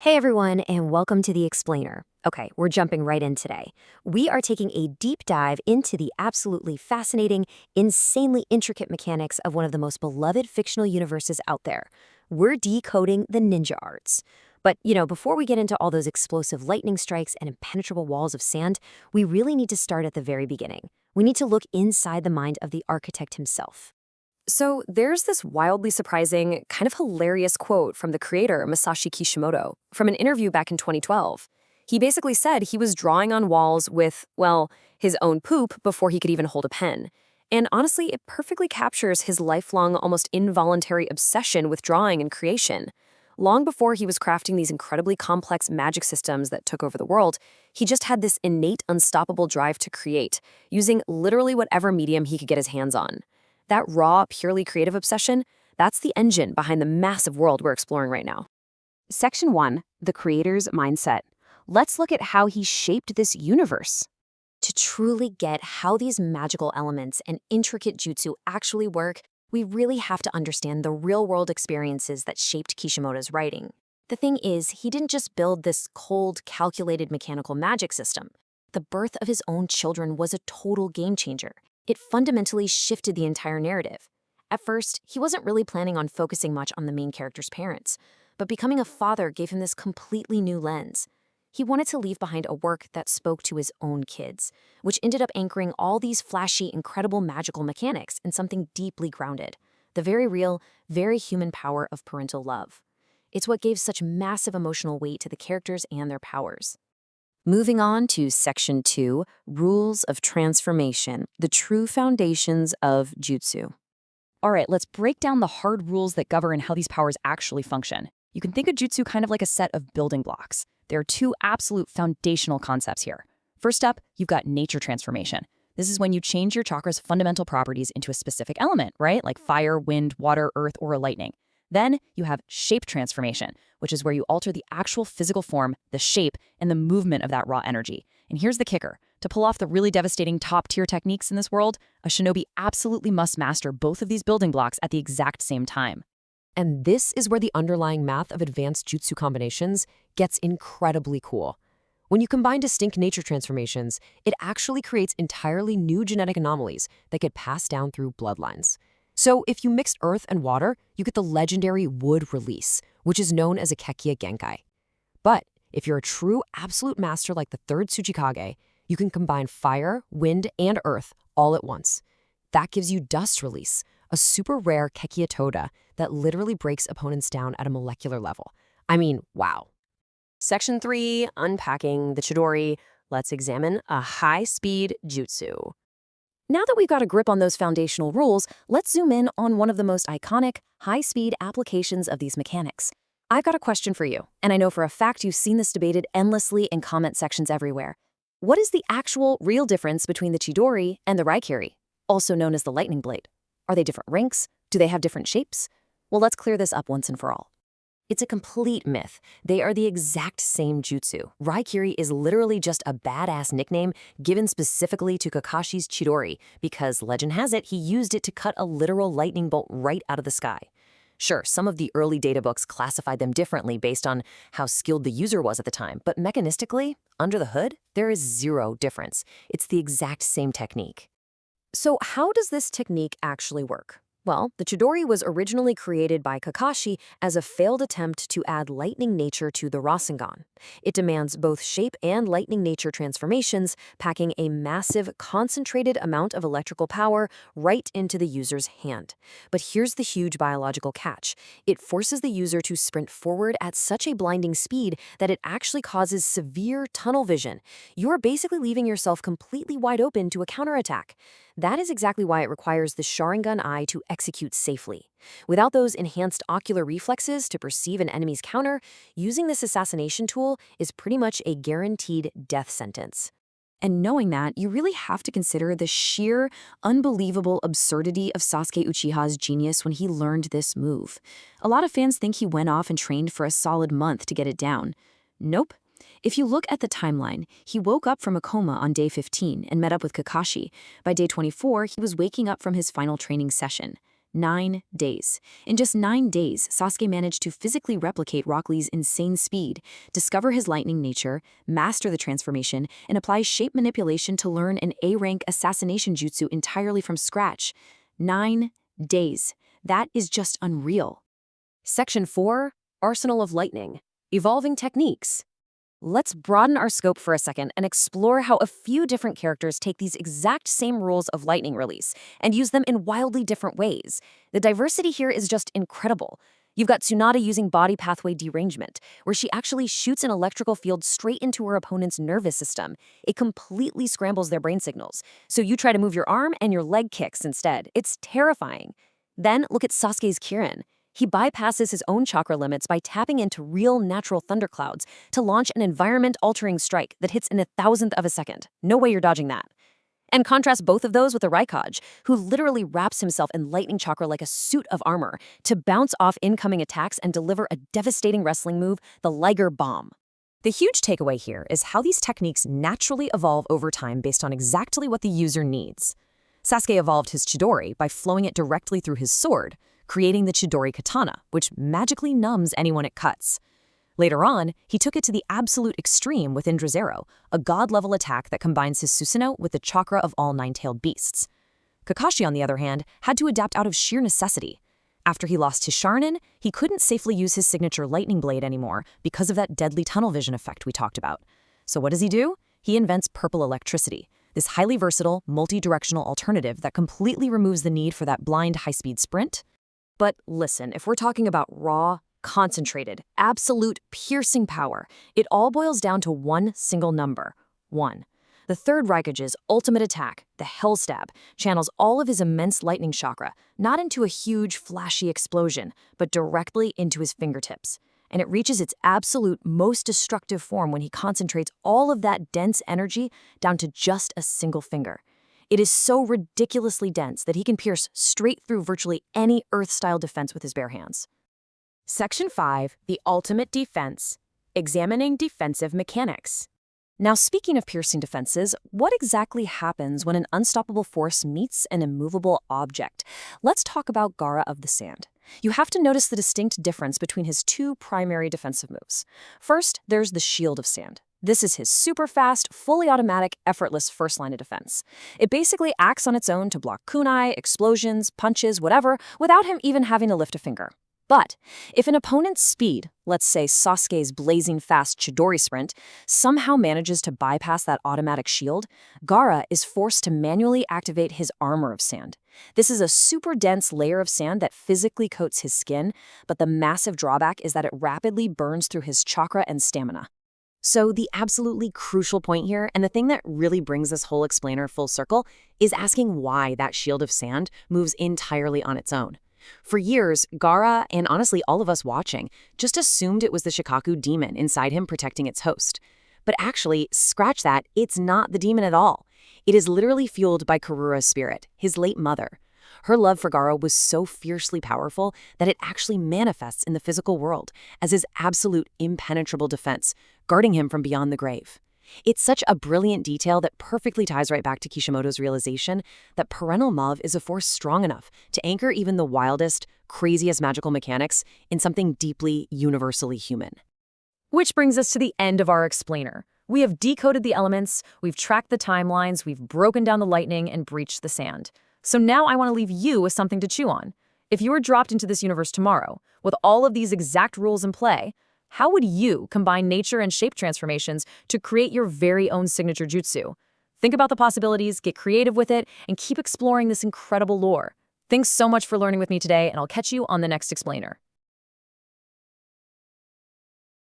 Hey everyone, and welcome to The Explainer. Okay, we're jumping right in today. We are taking a deep dive into the absolutely fascinating, insanely intricate mechanics of one of the most beloved fictional universes out there. We're decoding the ninja arts. But, before we get into all those explosive lightning strikes and impenetrable walls of sand, we really need to start at the very beginning. We need to look inside the mind of the architect himself. So there's this wildly surprising, kind of hilarious quote from the creator, Masashi Kishimoto, from an interview back in 2012. He basically said he was drawing on walls with, well, his own poop before he could even hold a pen. And honestly, it perfectly captures his lifelong, almost involuntary obsession with drawing and creation. Long before he was crafting these incredibly complex magic systems that took over the world, he just had this innate, unstoppable drive to create, using literally whatever medium he could get his hands on. That raw, purely creative obsession, that's the engine behind the massive world we're exploring right now. Section 1, The Creator's Mindset. Let's look at how he shaped this universe. To truly get how these magical elements and intricate jutsu actually work, we really have to understand the real-world experiences that shaped Kishimoto's writing. The thing is, he didn't just build this cold, calculated mechanical magic system. The birth of his own children was a total game changer. It fundamentally shifted the entire narrative. At first, he wasn't really planning on focusing much on the main character's parents, but becoming a father gave him this completely new lens. He wanted to leave behind a work that spoke to his own kids, which ended up anchoring all these flashy, incredible magical mechanics in something deeply grounded, the very real, very human power of parental love. It's what gave such massive emotional weight to the characters and their powers. Moving on to Section 2, Rules of Transformation, the true foundations of Jutsu. All right, let's break down the hard rules that govern how these powers actually function. You can think of Jutsu kind of like a set of building blocks. There are two absolute foundational concepts here. First up, you've got nature transformation. This is when you change your chakra's fundamental properties into a specific element, right? Like fire, wind, water, earth, or lightning. Then you have shape transformation, which is where you alter the actual physical form, the shape, and the movement of that raw energy. And here's the kicker. To pull off the really devastating top-tier techniques in this world, a shinobi absolutely must master both of these building blocks at the exact same time. And this is where the underlying math of advanced jutsu combinations gets incredibly cool. When you combine distinct nature transformations, it actually creates entirely new genetic anomalies that get passed down through bloodlines. So if you mixed earth and water, you get the legendary wood release, which is known as a Kekia Genkai. But if you're a true absolute master like the third Tsuchikage, you can combine fire, wind, and earth all at once. That gives you dust release, a super rare Kekia Toda that literally breaks opponents down at a molecular level. I mean, wow. Section 3, Unpacking the Chidori. Let's examine a high-speed jutsu. Now that we've got a grip on those foundational rules, let's zoom in on one of the most iconic, high-speed applications of these mechanics. I've got a question for you, and I know for a fact you've seen this debated endlessly in comment sections everywhere. What is the actual, real difference between the Chidori and the Raikiri, also known as the lightning blade? Are they different ranks? Do they have different shapes? Well, let's clear this up once and for all. It's a complete myth. They are the exact same jutsu. Raikiri is literally just a badass nickname given specifically to Kakashi's Chidori because, legend has it, he used it to cut a literal lightning bolt right out of the sky. Sure, some of the early databooks classified them differently based on how skilled the user was at the time, but mechanistically, under the hood, there is zero difference. It's the exact same technique. So how does this technique actually work? Well, the Chidori was originally created by Kakashi as a failed attempt to add lightning nature to the Rasengan. It demands both shape and lightning nature transformations, packing a massive, concentrated amount of electrical power right into the user's hand. But here's the huge biological catch. It forces the user to sprint forward at such a blinding speed that it actually causes severe tunnel vision. You're basically leaving yourself completely wide open to a counterattack. That is exactly why it requires the Sharingan eye to execute safely. Without those enhanced ocular reflexes to perceive an enemy's counter, using this assassination tool is pretty much a guaranteed death sentence. And knowing that, you really have to consider the sheer, unbelievable absurdity of Sasuke Uchiha's genius when he learned this move. A lot of fans think he went off and trained for a solid month to get it down. Nope. If you look at the timeline, he woke up from a coma on day 15 and met up with Kakashi. By day 24, he was waking up from his final training session. 9 days. In just 9 days, Sasuke managed to physically replicate Rock Lee's insane speed, discover his lightning nature, master the transformation, and apply shape manipulation to learn an A-rank assassination jutsu entirely from scratch. 9 days. That is just unreal. Section 4, Arsenal of Lightning, Evolving Techniques. Let's broaden our scope for a second and explore how a few different characters take these exact same rules of lightning release and use them in wildly different ways. The diversity here is just incredible. You've got Tsunade using body pathway derangement, where she actually shoots an electrical field straight into her opponent's nervous system. It completely scrambles their brain signals. So you try to move your arm and your leg kicks instead. It's terrifying. Then look at Sasuke's Kirin. He bypasses his own chakra limits by tapping into real natural thunderclouds to launch an environment-altering strike that hits in 1,000th of a second. No way you're dodging that. And contrast both of those with the Raikage, who literally wraps himself in lightning chakra like a suit of armor to bounce off incoming attacks and deliver a devastating wrestling move, the Liger Bomb. The huge takeaway here is how these techniques naturally evolve over time based on exactly what the user needs. Sasuke evolved his Chidori by flowing it directly through his sword, creating the Chidori Katana, which magically numbs anyone it cuts. Later on, he took it to the absolute extreme with Indra Zero, a god-level attack that combines his Susanoo with the chakra of all nine-tailed beasts. Kakashi, on the other hand, had to adapt out of sheer necessity. After he lost his Sharingan, he couldn't safely use his signature lightning blade anymore because of that deadly tunnel vision effect we talked about. So what does he do? He invents purple electricity, this highly versatile, multi-directional alternative that completely removes the need for that blind high-speed sprint. But listen, if we're talking about raw, concentrated, absolute, piercing power, it all boils down to one single number: 1. The third Raikage's ultimate attack, the Hell Stab, channels all of his immense lightning chakra, not into a huge, flashy explosion, but directly into his fingertips. And it reaches its absolute, most destructive form when he concentrates all of that dense energy down to just a single finger. It is so ridiculously dense that he can pierce straight through virtually any Earth-style defense with his bare hands. Section 5, the ultimate defense, examining defensive mechanics. Now, speaking of piercing defenses, what exactly happens when an unstoppable force meets an immovable object? Let's talk about Gaara of the Sand. You have to notice the distinct difference between his two primary defensive moves. First, there's the Shield of Sand. This is his super fast, fully automatic, effortless first line of defense. It basically acts on its own to block kunai, explosions, punches, whatever, without him even having to lift a finger. But if an opponent's speed, let's say Sasuke's blazing fast Chidori sprint, somehow manages to bypass that automatic shield, Gaara is forced to manually activate his armor of sand. This is a super dense layer of sand that physically coats his skin, but the massive drawback is that it rapidly burns through his chakra and stamina. So the absolutely crucial point here, and the thing that really brings this whole explainer full circle, is asking why that shield of sand moves entirely on its own. For years, Gaara, and honestly all of us watching, just assumed it was the Shikaku demon inside him protecting its host. But actually, scratch that, it's not the demon at all. It is literally fueled by Karura's spirit, his late mother. Her love for Gaara was so fiercely powerful that it actually manifests in the physical world as his absolute impenetrable defense, guarding him from beyond the grave. It's such a brilliant detail that perfectly ties right back to Kishimoto's realization that parental love is a force strong enough to anchor even the wildest, craziest magical mechanics in something deeply, universally human. Which brings us to the end of our explainer. We have decoded the elements, we've tracked the timelines, we've broken down the lightning and breached the sand. So now I want to leave you with something to chew on. If you were dropped into this universe tomorrow, with all of these exact rules in play, how would you combine nature and shape transformations to create your very own signature jutsu? Think about the possibilities, get creative with it, and keep exploring this incredible lore. Thanks so much for learning with me today, and I'll catch you on the next explainer.